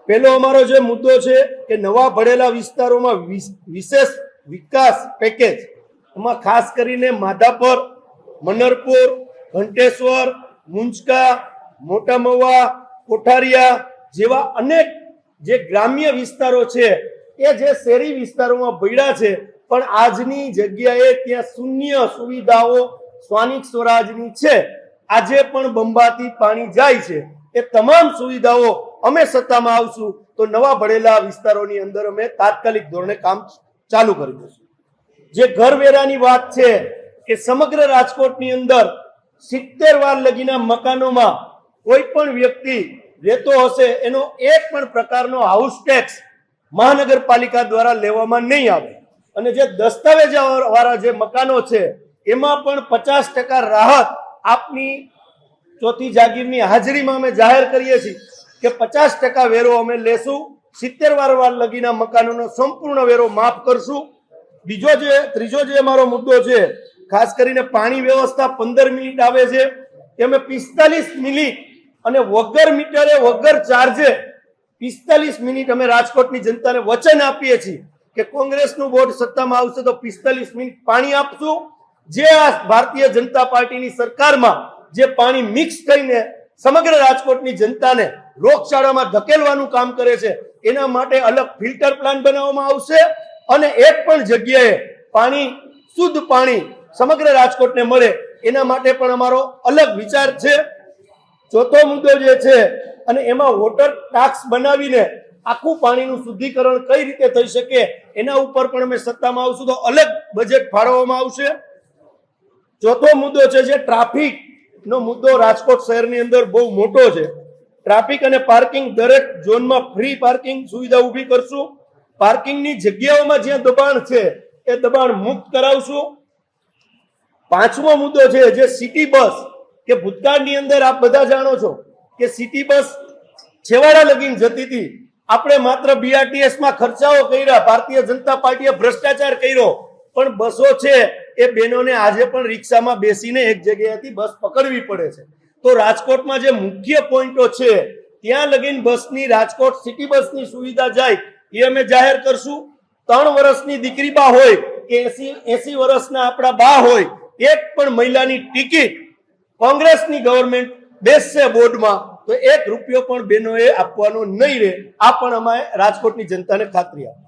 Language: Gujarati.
પહેલો અમારો જે મુદ્દો છે કે નવા ભળેલા વિસ્તારોમાં વિશેષ વિકાસ પેકેજ, એમાં ખાસ કરીને માધાપર, મનરપુર, ઘંટેશ્વર, મુંજકા, મોટા મવા, કોઠારિયા જેવા અનેક જે ગ્રામ્ય વિસ્તારો છે એ જે શહેરી વિસ્તારોમાં ભળ્યા છે, પણ આજની જગ્યાએ ત્યાં શૂન્ય સુવિધાઓ સ્થાનિક સ્વરાજની છે. આજે પણ બંબાથી પાણી જાય છે. એ તમામ સુવિધાઓ અમે સત્તામાં આવશું તો નવા ભળેલા વિસ્તારોની અંદર અમે તાત્કાલિક ધોરણે કામ ચાલુ કરી દઈશું. જે ઘરવેરાની વાત છે કે સમગ્ર રાજકોટની અંદર 70 વાર લગીના મકાનોમાં કોઈ પણ વ્યક્તિ રહેતો હશે એનો એક પણ પ્રકારનો હાઉસ ટેક્સ મહાનગરપાલિકા દ્વારા લેવામાં નહીં આવે. અને જે દસ્તાવેજ વાળા જે મકાનો છે એમાં પણ 50% રાહત આપની ચોથી જાગીરની હાજરીમાં અમે જાહેર કરીએ છીએ કે 50% વેરો અમે લેશું. 70 વાર લગીના મકાનોનો સંપૂર્ણ વેરો માફ કરશું. ત્રીજો જે અમારો મુદ્દો છે, ખાસ કરીને પાણી વ્યવસ્થા 15 મિનિટ આવે છે એ અમે 45 મિનિટ અને વગર મીટરે વગર ચાર્જે 45 મિનિટ અમે રાજકોટની જનતાને વચન આપીએ છીએ કે કોંગ્રેસનું બોર્ડ સત્તામાં આવશે તો 45 મિનિટ પાણી આપશું. જે આ ભારતીય જનતા પાર્ટીની સરકારમાં જે પાણી મિક્સ કરીને સમગ્ર રાજકોટની જનતાને રોગચાળામાં ધકેલવાનું કામ કરે છે એના માટે અલગ ફિલ્ટર પ્લાન્ટ બનાવવામાં આવશે અને એક પણ જગ્યાએ પાણી, શુદ્ધ પાણી સમગ્ર રાજકોટને મળે એના માટે પણ અમારો અલગ વિચાર છે. ચોથો મુદ્દો જે છે અને એમાં વોટર ટાસ્ક બનાવીને આખું પાણીનું શુદ્ધિકરણ કઈ રીતે થઈ શકે એના ઉપર પણ અમે સત્તામાં આવશું તો અલગ બજેટ ફાળવવામાં આવશે. ચોથો મુદ્દો છે જે ટ્રાફિક નો મુદ્દો રાજકોટ શહેરની અંદર બહુ મોટો છે. ટ્રાફિક અને પાર્કિંગ દરેક ઝોનમાં ફ્રી પાર્કિંગ સુવિધા ઊભી કરશું. પાર્કિંગની જગ્યાઓમાં જ્યાં દબાણ છે એ દબાણ મુક્ત કરાવશું. પાંચમો મુદ્દો છે જે સિટી બસ, કે ભૂતકાળની અંદર આપ બધા જાણો છો કે સિટી બસ છેવાડા લગીને જતી હતી. આપણે માત્ર BRTS માં ખર્ચાઓ કર્યા, ભારતીય જનતા પાર્ટીએ ભ્રષ્ટાચાર કર્યો, પણ બસો છે એ બહેનોને આજે પણ રિક્ષામાં બેસીને એક જગ્યાએથી બસ પકડવી પડે છે. તો રાજકોટમાં જે મુખ્ય પોઈન્ટો છે ત્યાં લગીને બસની, રાજકોટ સિટી બસની સુવિધા જાય એ અમે જાહેર કરશું. 3 વર્ષની દીકરી બા હોય કે 80 વર્ષના આપણા બા હોય, એક પણ મહિલાની ટિકિટ કોંગ્રેસની ગવર્મેન્ટ બેસશે બોર્ડમાં તો 1 રૂપિયો પણ બહેનોએ આપવાનો નહીં રહે. આ પણ અમે રાજકોટની જનતાને ખાતરી આપી.